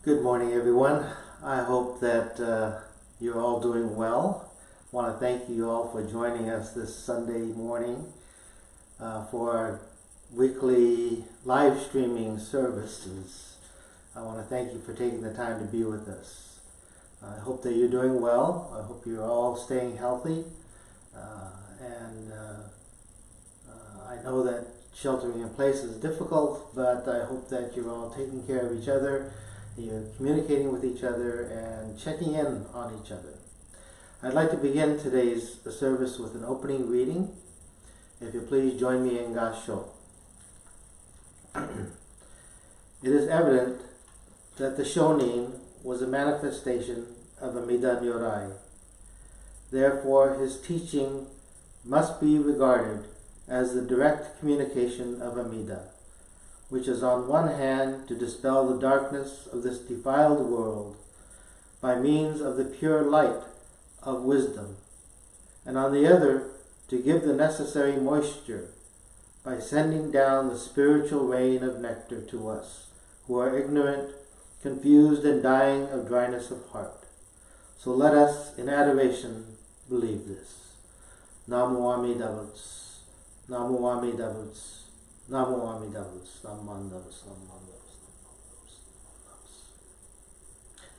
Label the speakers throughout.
Speaker 1: Good morning, everyone. I hope that you're all doing well. I want to thank you all for joining us this Sunday morning for our weekly live streaming services. I want to thank you for taking the time to be with us. I hope that you're doing well. I hope you're all staying healthy. I know that sheltering in place is difficult, but I hope that you're all taking care of each other. You're communicating with each other and checking in on each other. I'd like to begin today's service with an opening reading. If you please join me in Gasho. It is evident that the Shonin was a manifestation of Amida Nyorai. Therefore, his teaching must be regarded as the direct communication of Amida, which is on one hand to dispel the darkness of this defiled world by means of the pure light of wisdom, and on the other to give the necessary moisture by sending down the spiritual rain of nectar to us, who are ignorant, confused, and dying of dryness of heart. So let us, in adoration, believe this. Namo Amida Butsu. Namo Amida Butsu. Namo Amida Butsu. Namo Amida Butsu. Namo Amida Butsu.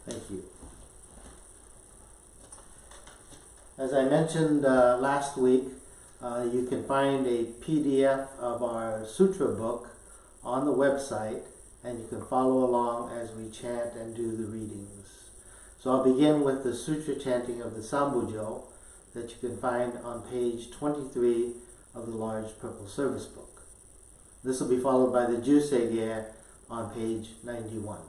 Speaker 1: Thank you. As I mentioned last week, you can find a PDF of our sutra book on the website, and you can follow along as we chant and do the readings. So I'll begin with the sutra chanting of the Sambujo that you can find on page 23 of the large purple service book. This will be followed by the Jusei on page 91.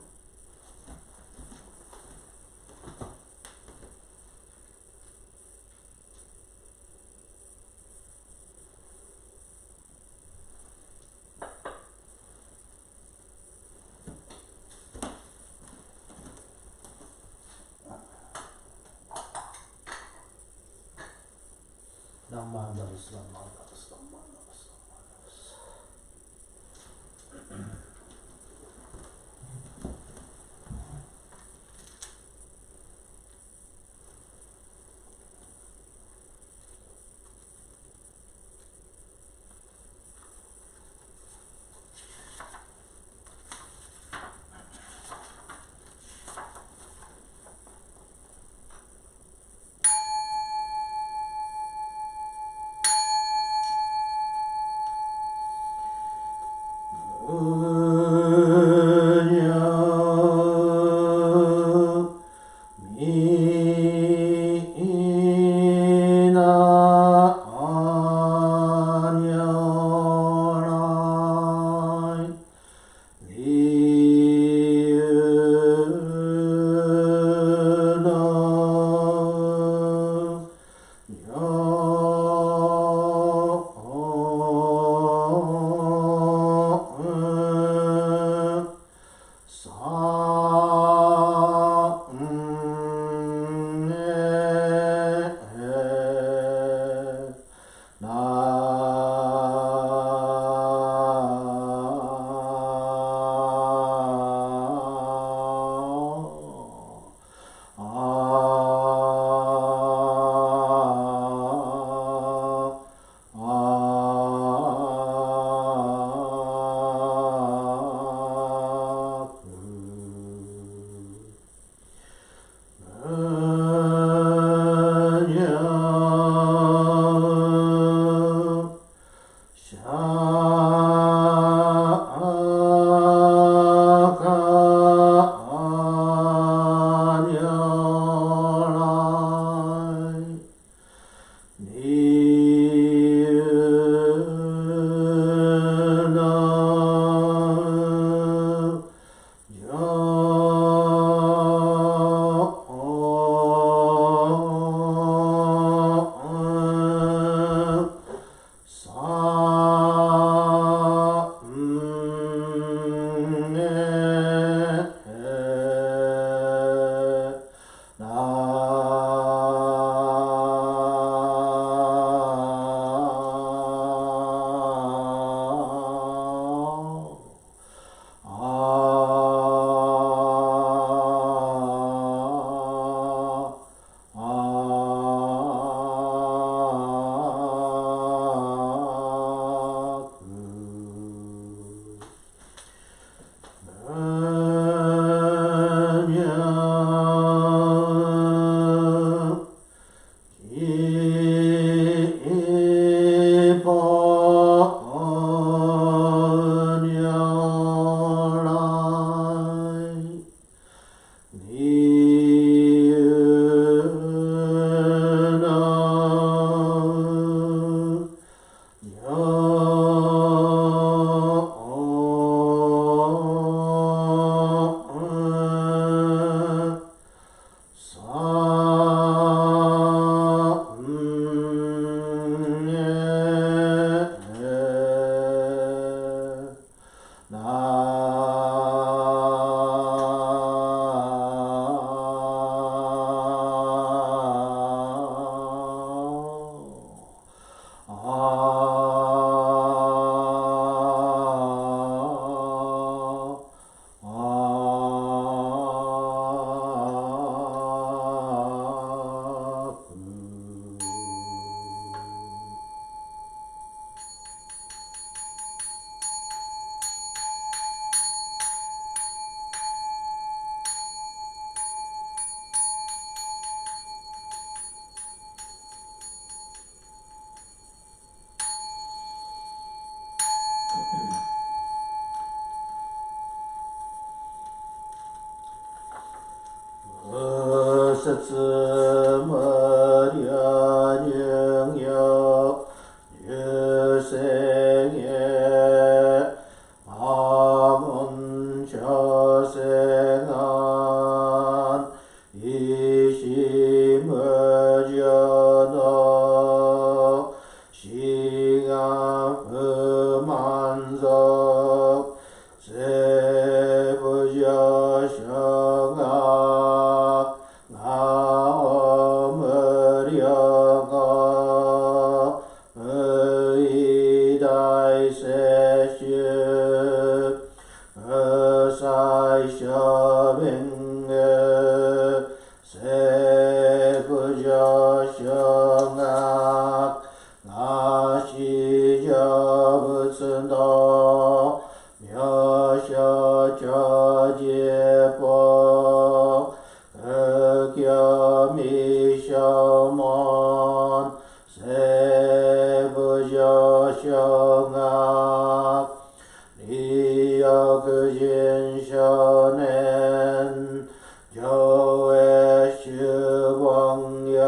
Speaker 1: つ無量入行入世へ阿文朝世願意志無常の志願不満足聖無常諸が無量が無意大摂取無最小弁聖無常諸が四成仏の妙所長寺法仏教未消門聖無常諸が利欲人少年上映主凡用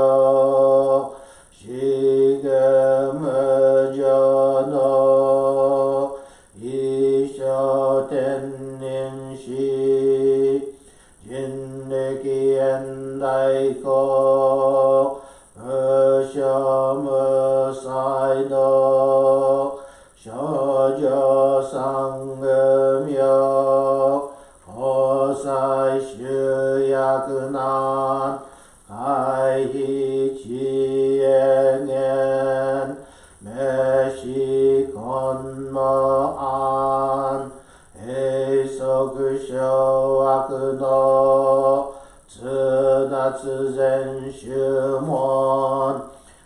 Speaker 1: 四下無常の一生天人死人力現代公無所無才の少女三愚名法裁修薬難回避知恵言名詞根の案閉塞小悪の通達全宗門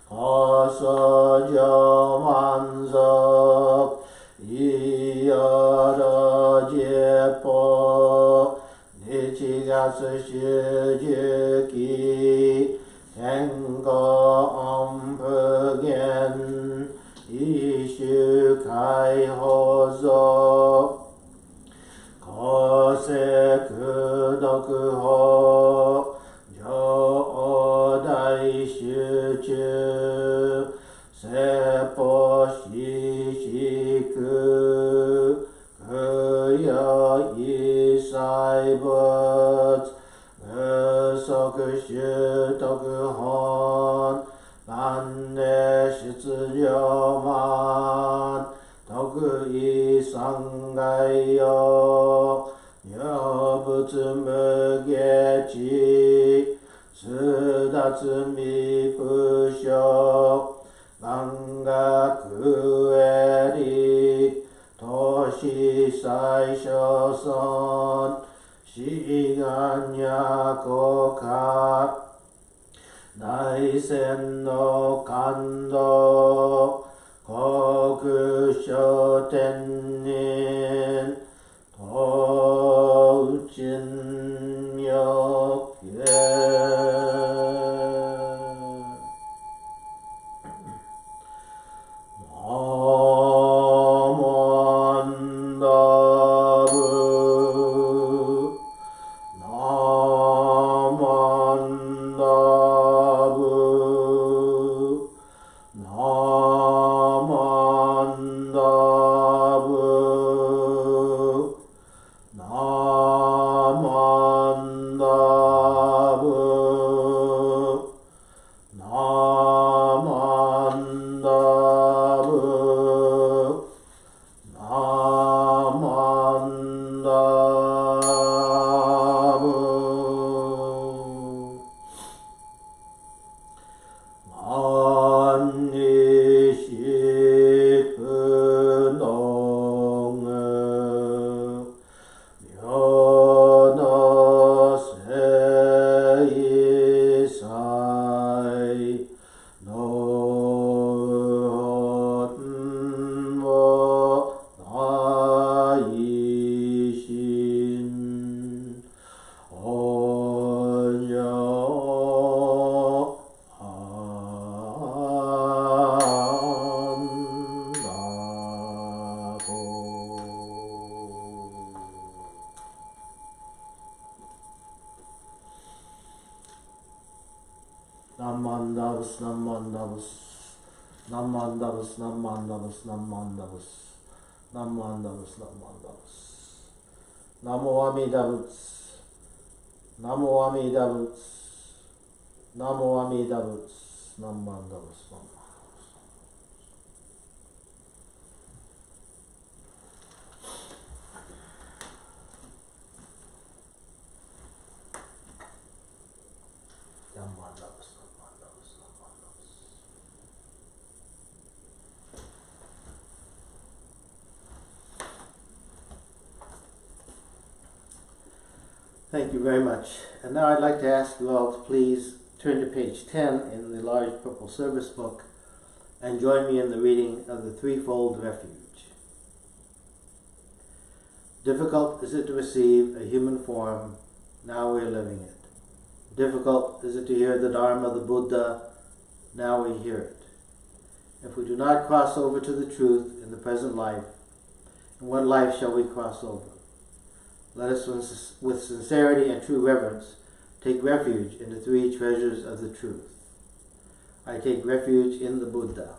Speaker 1: 高僧上満足いよろ十法日月修十期天候音符言一種解放像公正功徳法上大集中説法四宿空有一切仏無足修徳本万年出量満徳意三害用妙仏無下知通達未不詳万学へ理投資最小尊志願や効果大仙の感動国書天人東鎮欲ナ Nammandavas, Nammandavas, Nammandavas, Nammandavas, Nammandavas, Nammandavas, Nammandavas. Namo Amidavas, Namo Amidavas, Namo Amidavas, Nammandavas, Nammandavas. Thank you very much. And now I'd like to ask you all to please turn to page 10 in the large purple service book and join me in the reading of the Threefold Refuge. Difficult is it to receive a human form, now we are living it. Difficult is it to hear the Dharma of the Buddha, now we hear it. If we do not cross over to the truth in the present life, in what life shall we cross over? Let us, with sincerity and true reverence, take refuge in the three treasures of the truth. I take refuge in the Buddha.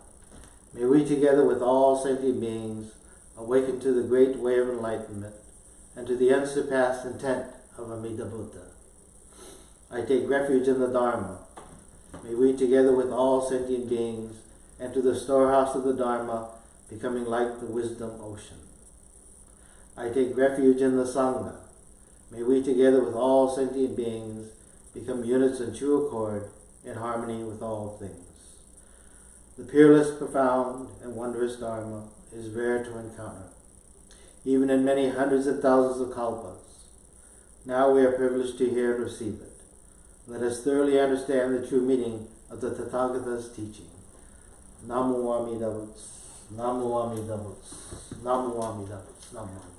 Speaker 1: May we, together with all sentient beings, awaken to the great way of enlightenment and to the unsurpassed intent of Amida Buddha. I take refuge in the Dharma. May we, together with all sentient beings, enter the storehouse of the Dharma, becoming like the wisdom ocean. I take refuge in the Sangha. May we, together with all sentient beings, become units in true accord, in harmony with all things. The peerless, profound, and wondrous Dharma is rare to encounter, even in many hundreds of thousands of kalpas. Now we are privileged to hear and receive it. Let us thoroughly understand the true meaning of the Tathagata's teaching. Namo Amidavas, Namo Amidavas, Namo Amidavas, Namo Amidavas.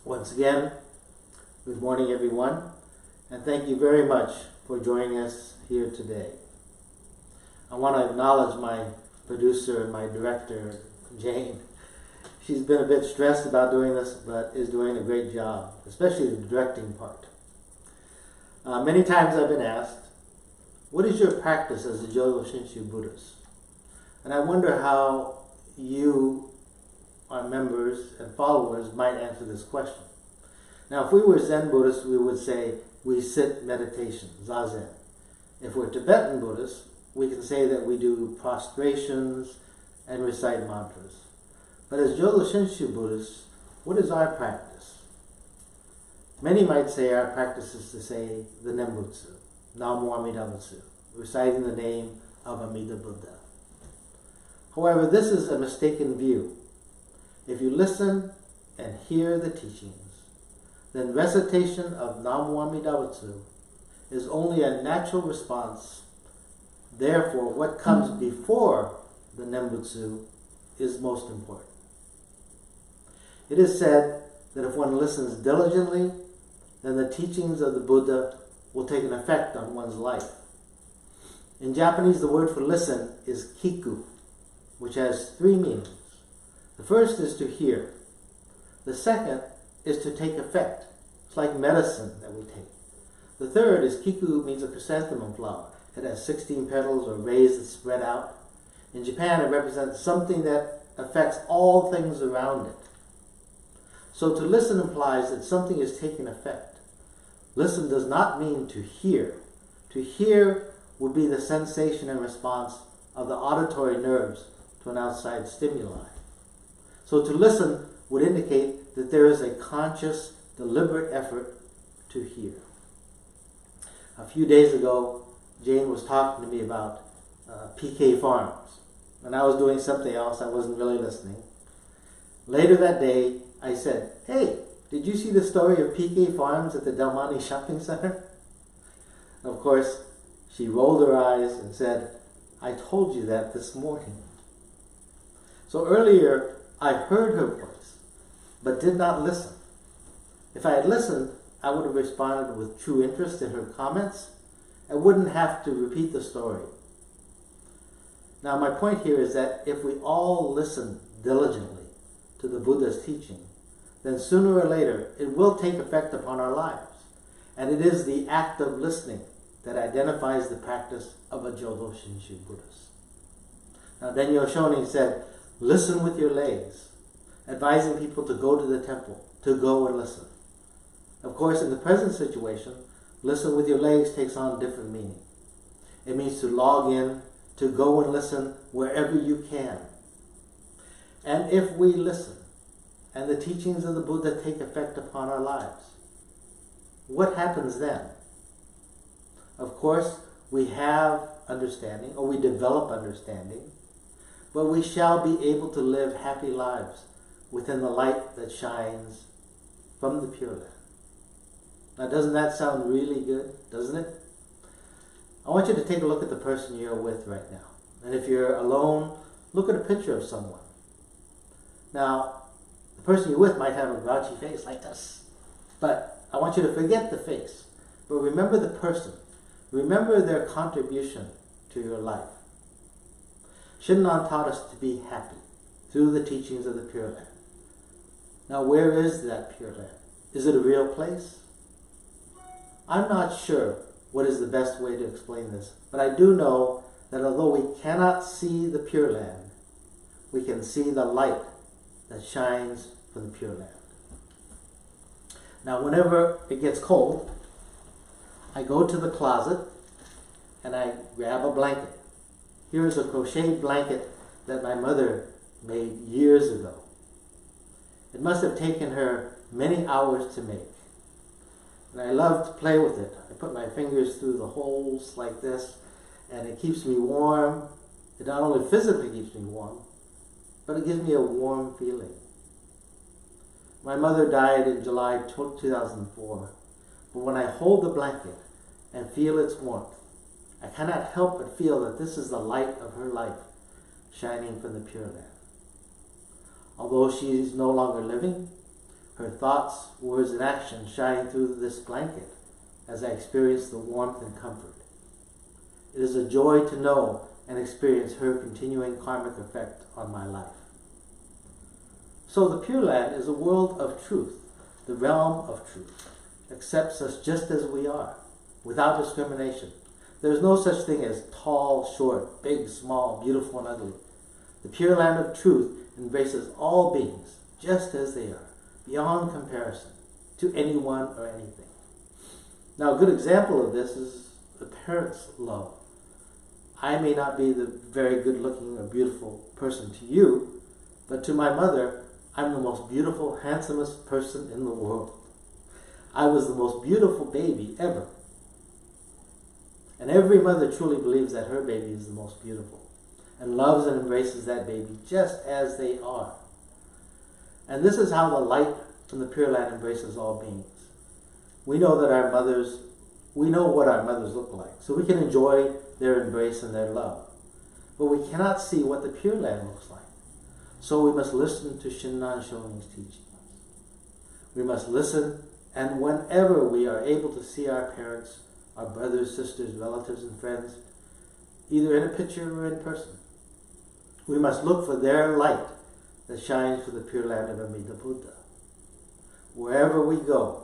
Speaker 1: Once again, good morning everyone, and thank you very much for joining us here today. I want to acknowledge my producer and my director, Jane. She's been a bit stressed about doing this, but is doing a great job, especially the directing part. Many times I've been asked, what is your practice as a Jodo Shinshu Buddhist? And I wonder how you, our members and followers, might answer this question. Now, if we were Zen Buddhists, we would say we sit meditation, zazen. If we're Tibetan Buddhists, we can say that we do prostrations and recite mantras. But as Jodo Shinshu Buddhists, what is our practice? Many might say our practice is to say the Nembutsu, Namo Amida Butsu, reciting the name of Amida Buddha. However, this is a mistaken view. If you listen and hear the teachings, then recitation of Namo Amida Butsu is only a natural response. Therefore, what comes before the Nembutsu is most important. It is said that if one listens diligently, then the teachings of the Buddha will take an effect on one's life. In Japanese, the word for listen is kiku, which has three meanings. The first is to hear. The second is to take effect. It's like medicine that we take. The third is kiku, means a chrysanthemum flower. It has 16 petals or rays that spread out. In Japan, it represents something that affects all things around it. So to listen implies that something is taking effect. Listen does not mean to hear. To hear would be the sensation and response of the auditory nerves to an outside stimuli. So to listen would indicate that there is a conscious, deliberate effort to hear. A few days ago, Jane was talking to me about PK Farms, and I was doing something else. I wasn't really listening. Later that day, I said, "Hey, did you see the story of PK Farms at the Delmani Shopping Center?" Of course, she rolled her eyes and said, "I told you that this morning." So earlier, I heard her voice, but did not listen. If I had listened, I would have responded with true interest in her comments and wouldn't have to repeat the story. Now, my point here is that if we all listen diligently to the Buddha's teaching, then sooner or later it will take effect upon our lives. And it is the act of listening that identifies the practice of a Jodo Shinshu Buddhist. Now, Denyo Shonin said, listen with your legs, advising people to go to the temple, to go and listen. Of course, in the present situation, listen with your legs takes on different meaning. It means to log in, to go and listen wherever you can. And if we listen, and the teachings of the Buddha take effect upon our lives, what happens then? Of course, we have understanding, or we develop understanding, but we shall be able to live happy lives within the light that shines from the Pure Land. Now, doesn't that sound really good? Doesn't it? I want you to take a look at the person you're with right now. And if you're alone, look at a picture of someone. Now, the person you're with might have a grouchy face like this. But I want you to forget the face. But remember the person. Remember their contribution to your life. Shinran taught us to be happy through the teachings of the Pure Land. Now, where is that Pure Land? Is it a real place? I'm not sure what is the best way to explain this, but I do know that although we cannot see the Pure Land, we can see the light that shines from the Pure Land. Now, whenever it gets cold, I go to the closet and I grab a blanket. Here is a crocheted blanket that my mother made years ago. It must have taken her many hours to make. And I love to play with it. I put my fingers through the holes like this, and it keeps me warm. It not only physically keeps me warm, but it gives me a warm feeling. My mother died in July 2004, but when I hold the blanket and feel its warmth, I cannot help but feel that this is the light of her life shining from the Pure Land. Although she is no longer living, her thoughts, words, and actions shine through this blanket as I experience the warmth and comfort. It is a joy to know and experience her continuing karmic effect on my life. So the Pure Land is a world of truth. The realm of truth accepts us just as we are, without discrimination. There is no such thing as tall, short, big, small, beautiful, and ugly. The Pure Land of truth embraces all beings just as they are, beyond comparison to anyone or anything. Now, a good example of this is the parents' love. I may not be the very good-looking or beautiful person to you, but to my mother, I'm the most beautiful, handsomest person in the world. I was the most beautiful baby ever. And every mother truly believes that her baby is the most beautiful and loves and embraces that baby just as they are. And this is how the light from the Pure Land embraces all beings. We know that we know what our mothers look like, so we can enjoy their embrace and their love. But we cannot see what the Pure Land looks like. So we must listen to Shinran Shonin's teachings. We must listen, and whenever we are able to see our parents, our brothers, sisters, relatives, and friends, either in a picture or in person, we must look for their light that shines for the Pure Land of Amida Buddha. Wherever we go,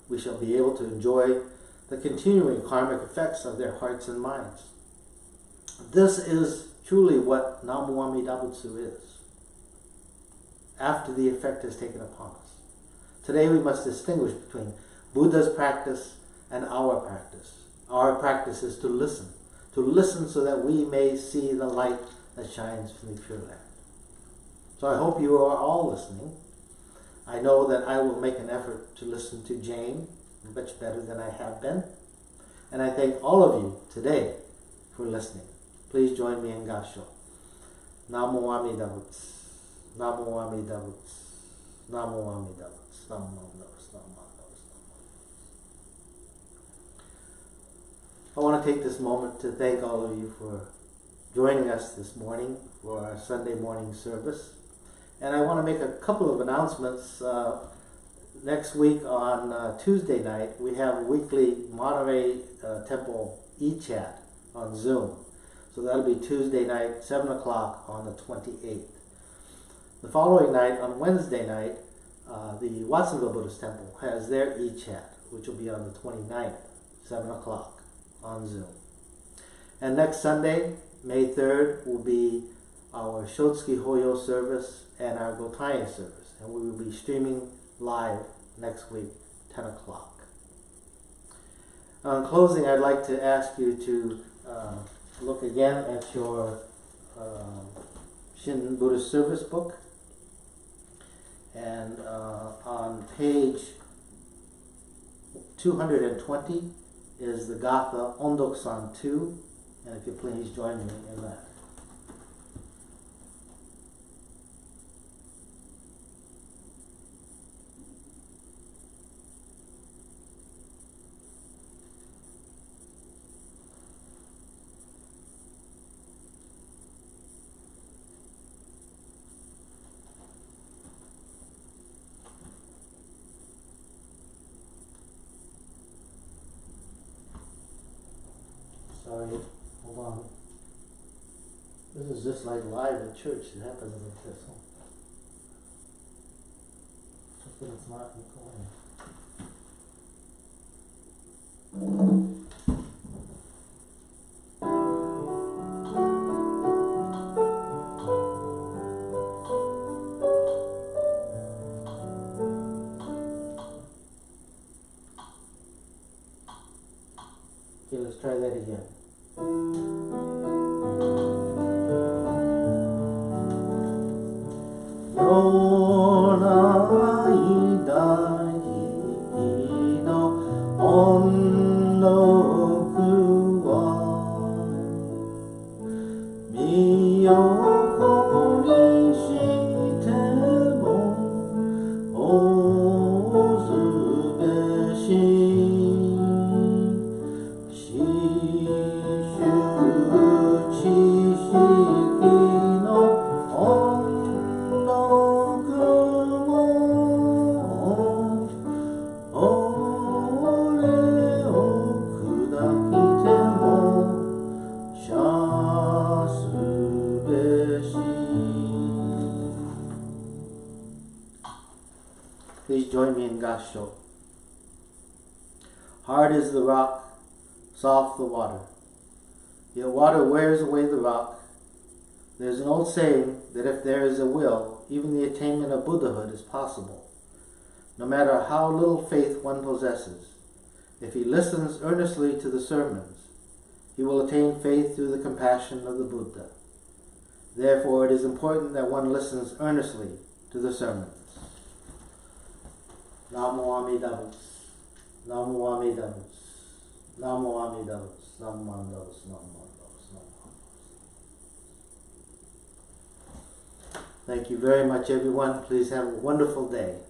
Speaker 1: we shall be able to enjoy the continuing karmic effects of their hearts and minds. This is truly what Namu Amida Butsu is, after the effect has taken upon us. Today we must distinguish between Buddha's practice and our practice. Our practice is to listen so that we may see the light that shines from the Pure Land. So I hope you are all listening. I know that I will make an effort to listen to Jane much better than I have been. And I thank all of you today for listening. Please join me in Gasho. Namo Amida Butsu. Namo Amida Butsu. Namo Amida Butsu. Namo Amida Butsu. I want to take this moment to thank all of you for joining us this morning for our Sunday morning service. And I want to make a couple of announcements. Next week on Tuesday night, we have a weekly Monterey Temple e-chat on Zoom. So that'll be Tuesday night, 7 o'clock on the 28th. The following night, on Wednesday night, the Watsonville Buddhist Temple has their e-chat, which will be on the 29th, 7 o'clock on Zoom. And next Sunday, May 3rd, will be our Shotsuki Hoyo service and our Gotaye service. And we will be streaming live next week, 10 o'clock. In closing, I'd like to ask you to look again at your Shin Buddhist Service book. And on page 220 is the Gatha Ondok-san 2. And if you please join me in that. Sorry, hold on. This is just like live at church. It happens like this. Just that it's not going. Okay, let's try that again. Please join me in Gassho. Hard is the rock, soft the water. Yet water wears away the rock. There's an old saying that if there is a will, even the attainment of Buddhahood is possible. No matter how little faith one possesses, if he listens earnestly to the sermons, he will attain faith through the compassion of the Buddha. Therefore, it is important that one listens earnestly to the sermons. Namo Amidavus, Namo Amidavus, Namo Amidavus, Namo Amidavus, Namo Amidavus, Namo Amidavus. Thank you very much, everyone. Please have a wonderful day.